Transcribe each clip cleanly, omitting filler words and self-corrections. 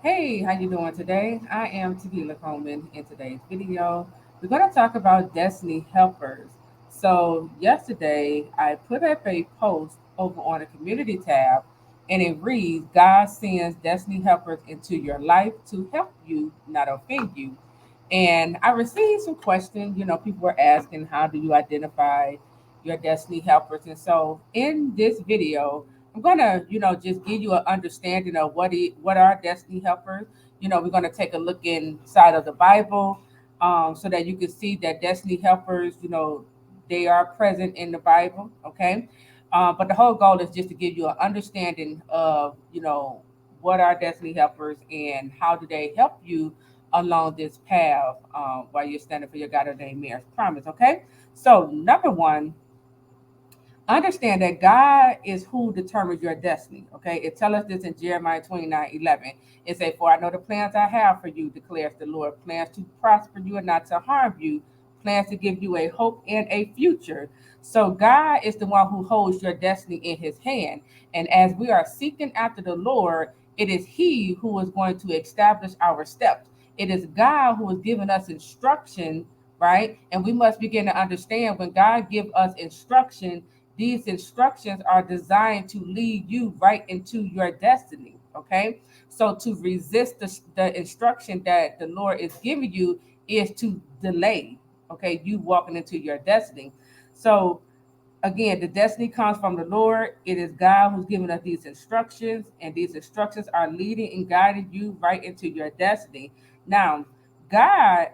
Hey, how you doing today? I am Taquila Coleman. In today's video, we're going to talk about destiny helpers. So yesterday, I put up a post over on a community tab, and it reads, "God sends destiny helpers into your life to help you, not offend you." And I received some questions. People were asking, how do you identify your destiny helpers? And so in this video, I'm gonna, just give you an understanding of what are destiny helpers. We're gonna take a look inside of the Bible, so that you can see that destiny helpers, they are present in the Bible. Okay, but the whole goal is just to give you an understanding of, what are destiny helpers and how do they help you along this path, while you're standing for your God ordained marriage promise. Okay, so number one, understand that God is who determines your destiny. Okay, it tells us this in Jeremiah 29:11. It says, "For I know the plans I have for you, declares the Lord, plans to prosper you and not to harm you, plans to give you a hope and a future." So God is the one who holds your destiny in his hand. And as we are seeking after the Lord, it is he who is going to establish our steps. It is God who is giving us instruction, right? And we must begin to understand when God gives us instruction, these instructions are designed to lead you right into your destiny. Okay. So to resist the instruction that the Lord is giving you is to delay, okay, you walking into your destiny. So again, the destiny comes from the Lord. It is God who's giving us these instructions, and these instructions are leading and guiding you right into your destiny. Now, God,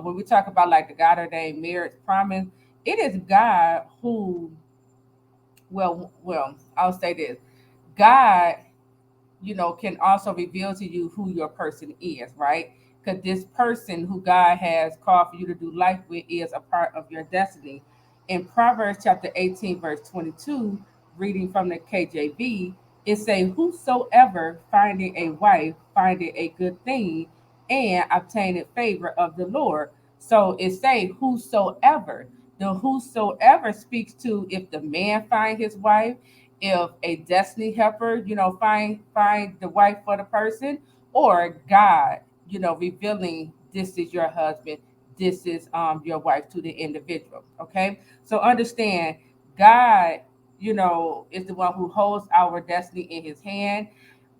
when we talk about like the God ordained marriage promise, it is God who, I'll say this: God, can also reveal to you who your person is, right? Because this person who God has called for you to do life with is a part of your destiny. In Proverbs chapter 18, verse 22, reading from the KJV, it says, "Whosoever finding a wife finding a good thing and obtaining favor of the Lord." So it say whosoever. The whosoever speaks to if the man find his wife, if a destiny helper, find the wife for the person, or God, revealing this is your husband, this is your wife to the individual. Okay, so understand, God, is the one who holds our destiny in his hand.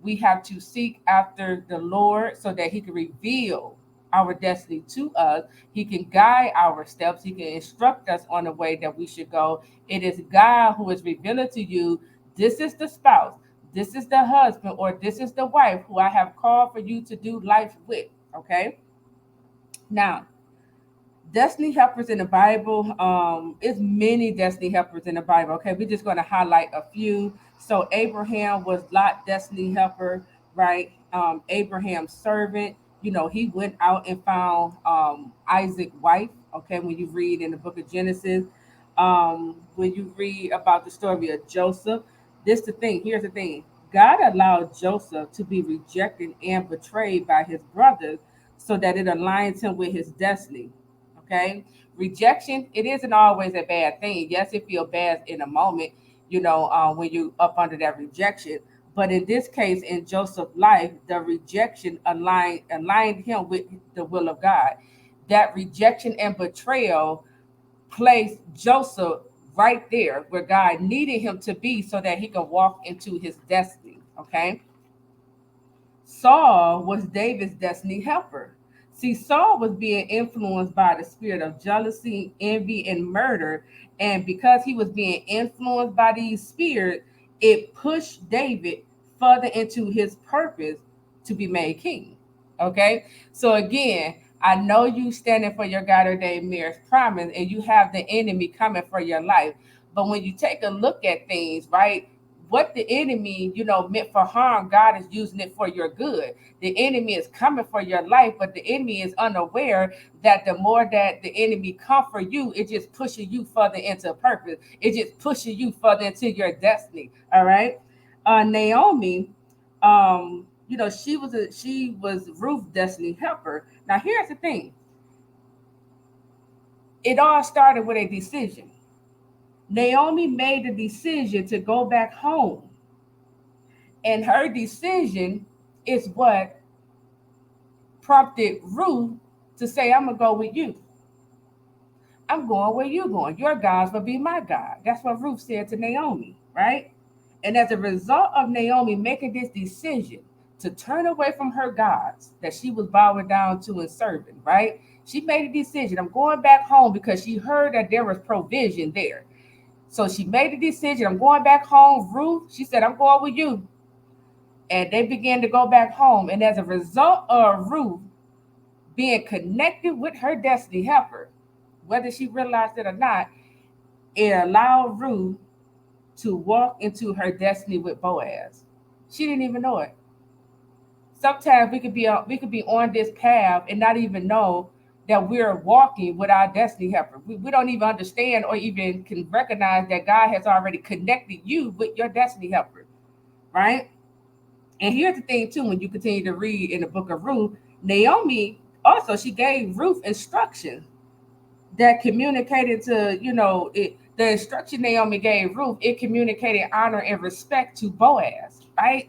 We have to seek after the Lord so that he can reveal our destiny to us. He can guide our steps. He can instruct us on the way that we should go. It is God who is revealing to you, this is the spouse, this is the husband, or this is the wife who I have called for you to do life with. Okay. Now, destiny helpers in the Bible, is many destiny helpers in the Bible. Okay, we're just going to highlight a few. So Abraham was Lot destiny helper, right? Abraham's servant, he went out and found Isaac's wife. Okay, when you read in the book of Genesis, when you read about the story of Joseph, this the thing. Here's the thing: God allowed Joseph to be rejected and betrayed by his brothers so that it aligns him with his destiny. Okay, rejection, it isn't always a bad thing. Yes, it feels bad in a moment, when you up under that rejection. But in this case, in Joseph's life, the rejection aligned him with the will of God. That rejection and betrayal placed Joseph right there where God needed him to be so that he could walk into his destiny. Okay, Saul was David's destiny helper. See, Saul was being influenced by the spirit of jealousy, envy, and murder. And because he was being influenced by these spirits, it pushed David further into his purpose to be made king. Okay? So again, I know you standing for your God ordained marriage promise and you have the enemy coming for your life. But when you take a look at things, right? What the enemy, meant for harm, God is using it for your good. The enemy is coming for your life, but the enemy is unaware that the more that the enemy come for you, it just pushes you further into purpose. It just pushes you further into your destiny. All right. Naomi, she was Ruth's destiny helper. Now here's the thing: it all started with a decision. Naomi made the decision to go back home, and her decision is what prompted Ruth to say, I'm going to go with you. I'm going where you're going. Your gods will be my God. That's what Ruth said to Naomi, right? And as a result of Naomi making this decision to turn away from her gods that she was bowing down to and serving, right? She made a decision. I'm going back home because she heard that there was provision there. So she made a decision. I'm going back home. Ruth, she said, I'm going with you. And they began to go back home. And as a result of Ruth being connected with her destiny helper, whether she realized it or not, it allowed Ruth to walk into her destiny with Boaz. She didn't even know it. Sometimes we could be on this path and not even know that we're walking with our destiny helper. We don't even understand or even can recognize that God has already connected you with your destiny helper, right? And here's the thing too, when you continue to read in the book of Ruth, Naomi also she gave Ruth instructions that communicated to, the instruction Naomi gave Ruth, it communicated honor and respect to Boaz, right?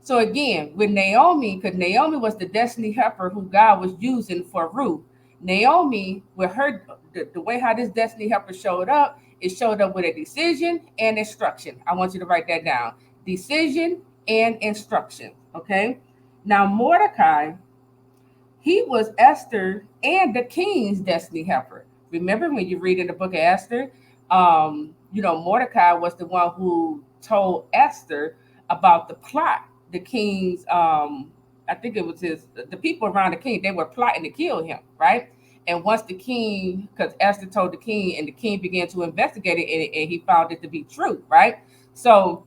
So again, with Naomi, because Naomi was the destiny helper who God was using for Ruth. Naomi, with her, the way how this destiny helper showed up, it showed up with a decision and instruction. I want you to write that down. Decision and instruction. Okay. Now Mordecai, he was Esther and the king's destiny helper. Remember when you read in the book of Esther, Mordecai was the one who told Esther about the plot. The king's, I think it was the people around the king, they were plotting to kill him, right? And once the king, because Esther told the king, and the king began to investigate it, and he found it to be true, right? So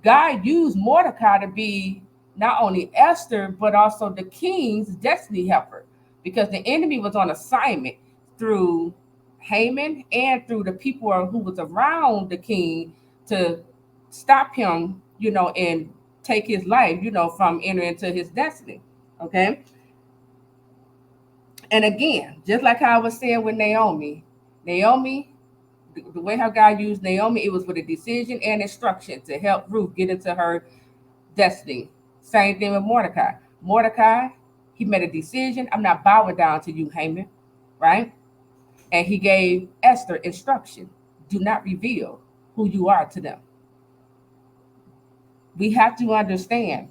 God used Mordecai to be not only Esther, but also the king's destiny helper, because the enemy was on assignment through Haman and through the people who was around the king to stop him, and take his life, from entering into his destiny. Okay. And again, just like how I was saying with Naomi, the way how God used Naomi, it was with a decision and instruction to help Ruth get into her destiny. Same thing with Mordecai. Mordecai, he made a decision. I'm not bowing down to you, Haman, right? And he gave Esther instruction. Do not reveal who you are to them. We have to understand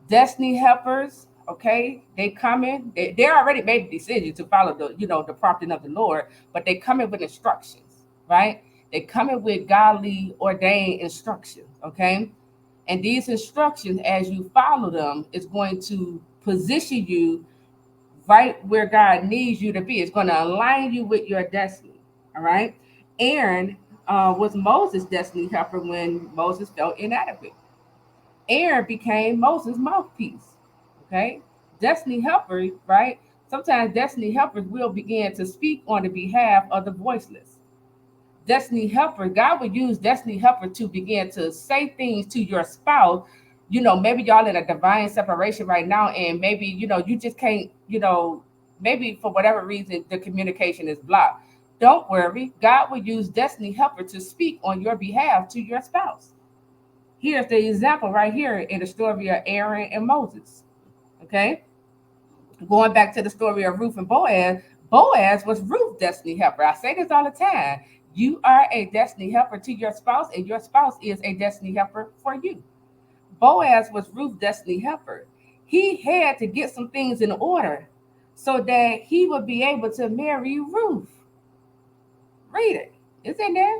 destiny helpers, okay, they come in, they already made a decision to follow the prompting of the Lord, but they come in with instructions, right? They come in with godly ordained instructions, okay? And these instructions, as you follow them, is going to position you right where God needs you to be. It's going to align you with your destiny. All right. Aaron was Moses' destiny helper when Moses felt inadequate. Aaron became Moses' mouthpiece. Okay. Destiny helper, right? Sometimes destiny helpers will begin to speak on the behalf of the voiceless. Destiny helper, God would use destiny helper to begin to say things to your spouse. Maybe y'all in a divine separation right now, and maybe, you just can't, maybe for whatever reason the communication is blocked. Don't worry. God will use destiny helper to speak on your behalf to your spouse. Here's the example right here in the story of Aaron and Moses. Okay. Going back to the story of Ruth and Boaz, Boaz was Ruth's destiny helper. I say this all the time. You are a destiny helper to your spouse, and your spouse is a destiny helper for you. Boaz was Ruth's destiny helper. He had to get some things in order so that he would be able to marry Ruth. Read it. It's in there.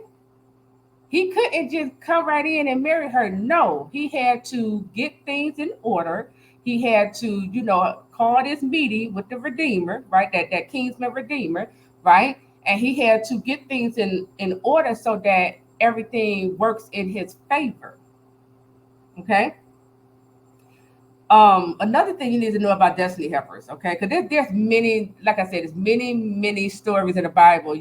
He couldn't just come right in and marry her. No, he had to get things in order. He had to, call this meeting with the Redeemer, right? That Kingsman Redeemer, right? And he had to get things in order so that everything works in his favor. Okay. Another thing you need to know about destiny helpers, okay? Because there's many, like I said, there's many stories in the Bible,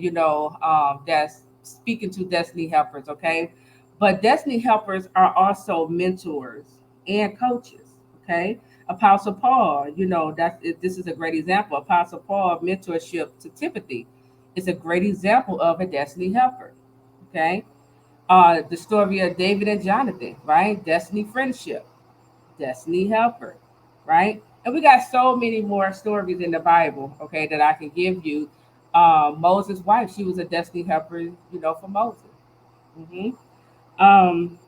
that's speaking to destiny helpers, okay? But destiny helpers are also mentors and coaches, okay? Apostle Paul, this is a great example. Apostle Paul mentorship to Timothy is a great example of a destiny helper, okay? The story of David and Jonathan, right? Destiny friendship, destiny helper, right? And we got so many more stories in the Bible, okay, that I can give you. Moses' wife, she was a destiny helper, for Moses. hmm Um,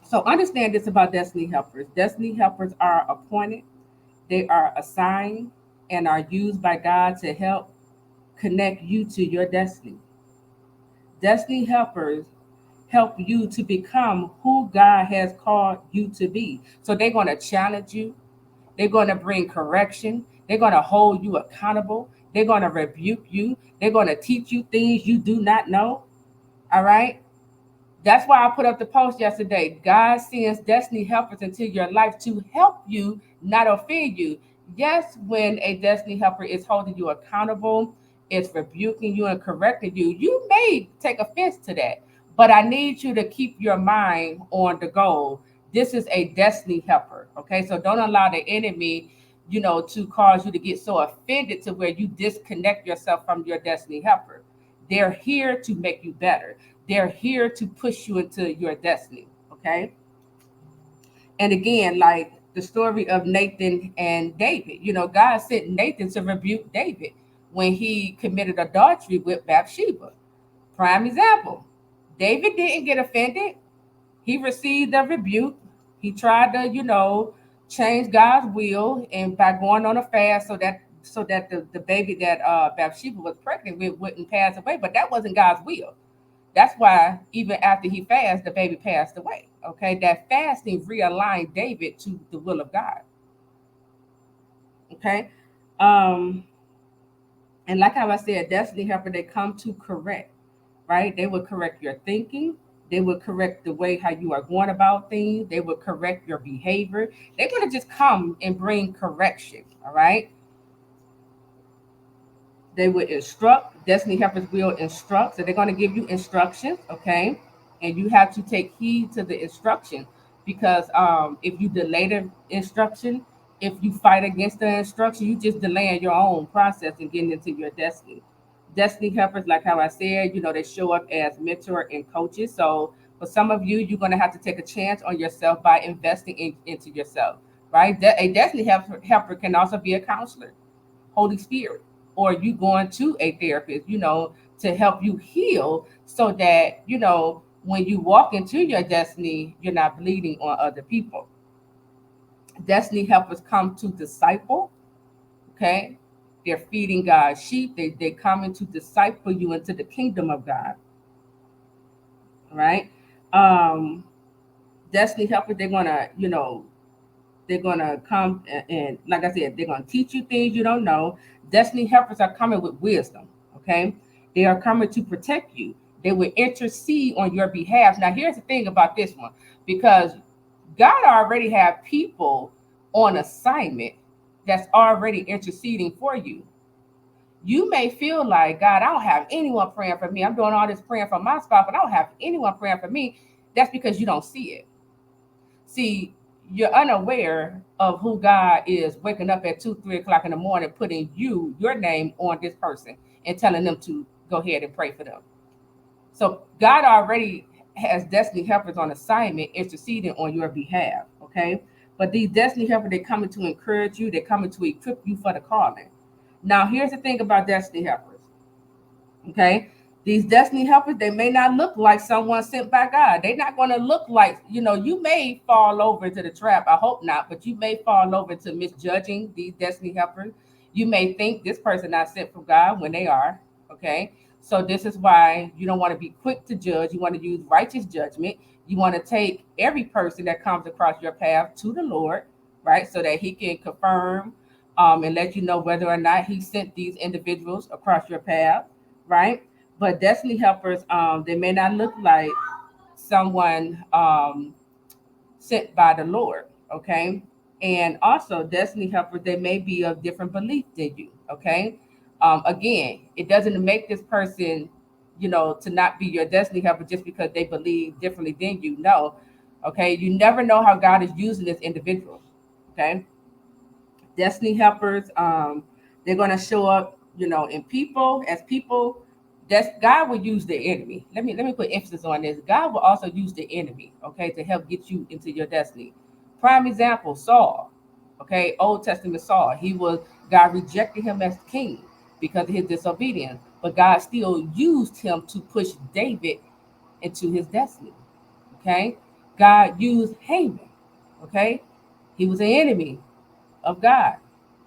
so understand this about destiny helpers. Destiny helpers are appointed, they are assigned, and are used by God to help connect you to your destiny. Destiny helpers help you to become who God has called you to be. So they're going to challenge you, they're going to bring correction, they're going to hold you accountable, they're going to rebuke you, they're going to teach you things you do not know. All right? That's why I put up the post yesterday. God sends destiny helpers into your life to help you, not offend you. Yes, when a destiny helper is holding you accountable, it's rebuking you and correcting you, you may take offense to that. But I need you to keep your mind on the goal. This is a destiny helper. Okay. So don't allow the enemy, to cause you to get so offended to where you disconnect yourself from your destiny helper. They're here to make you better. They're here to push you into your destiny. Okay. And again, like the story of Nathan and David, God sent Nathan to rebuke David when he committed adultery with Bathsheba. Prime example. David didn't get offended. He received a rebuke. He tried to, change God's will, and by going on a fast so that the baby that Bathsheba was pregnant with wouldn't pass away. But that wasn't God's will. That's why even after he fasted, the baby passed away. Okay, that fasting realigned David to the will of God. Okay, um, and like how I said, destiny helper, they come to correct. Right, they will correct your thinking. They will correct the way how you are going about things. They will correct your behavior. They're going to just come and bring correction. All right, they will instruct. Destiny helpers will instruct. So they're going to give you instructions, okay? And you have to take heed to the instruction, because if you delay the instruction, if you fight against the instruction, you just delaying your own process and getting into your destiny. Destiny helpers, like how I said, they show up as mentor and coaches. So for some of you, you're going to have to take a chance on yourself by investing into yourself, right? A destiny helper can also be a counselor, Holy Spirit, or you going to a therapist, to help you heal so that, when you walk into your destiny, you're not bleeding on other people. Destiny helpers come to disciple, okay? They're feeding God's sheep. They coming to disciple you into the kingdom of God, right? Um, Destiny helpers, they're gonna come and, like I said, they're gonna teach you things you don't know. Destiny helpers are coming with wisdom. Okay, they are coming to protect you. They will intercede on your behalf. Now, here's the thing about this one, because God already have people on assignment that's already interceding for you. You may feel like, God, I don't have anyone praying for me. I'm doing all this praying for my spouse, but I don't have anyone praying for me. That's because you don't see it. See, you're unaware of who God is waking up at 2, 3 o'clock in the morning, putting your name on this person and telling them to go ahead and pray for them. So God already has destiny helpers on assignment interceding on your behalf. Okay. But these destiny helpers, they're coming to encourage you, they're coming to equip you for the calling. Now, here's the thing about destiny helpers. Okay. These destiny helpers, they may not look like someone sent by God. They're not going to look like, you may fall over into the trap. I hope not, but you may fall over to misjudging these destiny helpers. You may think this person not sent from God when they are. Okay. So this is why you don't want to be quick to judge. You want to use righteous judgment. You want to take every person that comes across your path to the Lord, right? So that he can confirm, and let you know whether or not he sent these individuals across your path, right? But destiny helpers, they may not look like someone sent by the Lord, okay? And also, destiny helpers, they may be of different belief than you, okay? Again, it doesn't make this person, to not be your destiny helper just because they believe differently than you. No, okay? You never know how God is using this individual, okay? Destiny helpers, they're going to show up, in people, as people. That's God will use the enemy. Let me put emphasis on this. God will also use the enemy, okay, to help get you into your destiny. Prime example, Saul. Okay, Old Testament Saul, God rejected him as king because of his disobedience, but God still used him to push David into his destiny. Okay, God used Haman. Okay, he was an enemy of God.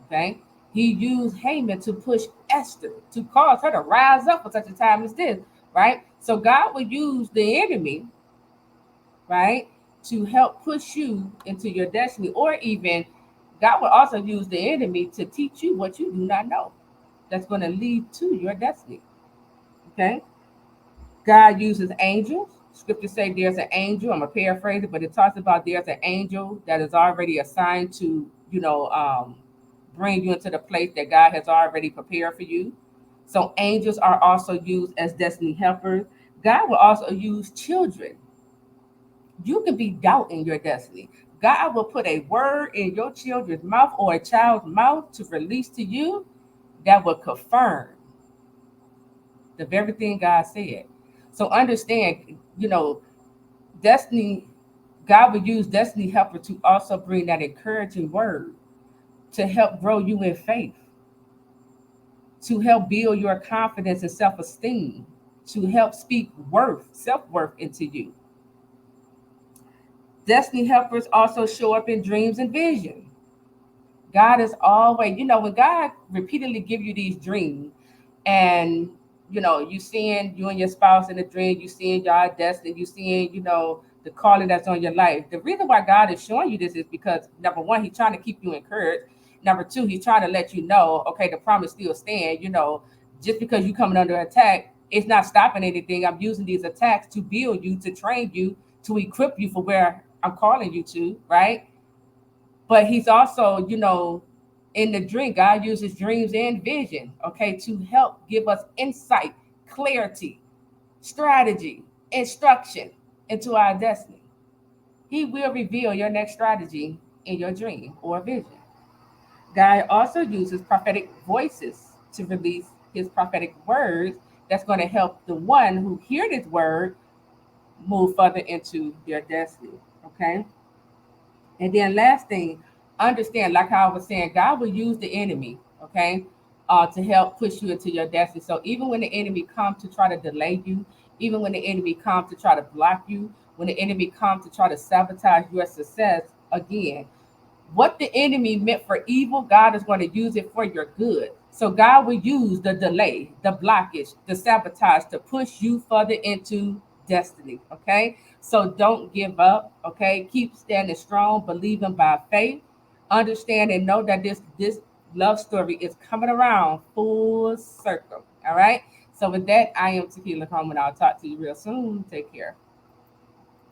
Okay, he used Haman to push Esther, to cause her to rise up for such a time as this. Right, so God would use the enemy, right, to help push you into your destiny, or even God will also use the enemy to teach you what you do not know. That's going to lead to your destiny. Okay. God uses angels. Scripture say there's an angel. I'm gonna paraphrase it, but it talks about there's an angel that is already assigned to, bring you into the place that God has already prepared for you. So angels are also used as destiny helpers. God will also use children. You can be doubting your destiny. God will put a word in your children's mouth or a child's mouth to release to you that will confirm the very thing God said. So understand, you know, destiny, God will use destiny helper to also bring that encouraging word to help grow you in faith, to help build your confidence and self esteem, to help speak self worth into you. Destiny helpers also show up in dreams and vision. God is always, when God repeatedly give you these dreams, and you seeing you and your spouse in a dream, you seeing your destiny, you seeing, the calling that's on your life. The reason why God is showing you this is because number one, He's trying to keep you encouraged. Number two, He's trying to let you know, okay, the promise still stands. Just because you coming under attack, it's not stopping anything. I'm using these attacks to build you, to train you, to equip you for where I'm calling you to, right? But He's also, in the dream, God uses dreams and vision, okay, to help give us insight, clarity, strategy, instruction into our destiny. He will reveal your next strategy in your dream or vision. God also uses prophetic voices to release His prophetic words that's going to help the one who hear this word move further into their destiny. Okay. And then last thing, understand, like how I was saying, God will use the enemy, okay, to help push you into your destiny. So even when the enemy comes to try to delay you, even when the enemy comes to try to block you, when the enemy comes to try to sabotage your success, again, what the enemy meant for evil, God is going to use it for your good. So God will use the delay, the blockage, the sabotage to push you further into destiny. Okay. So don't give up. Okay. Keep standing strong, believing by faith. Understand and know that this love story is coming around full circle. All right. So with that, I am Taquila Coleman. I'll talk to you real soon. Take care.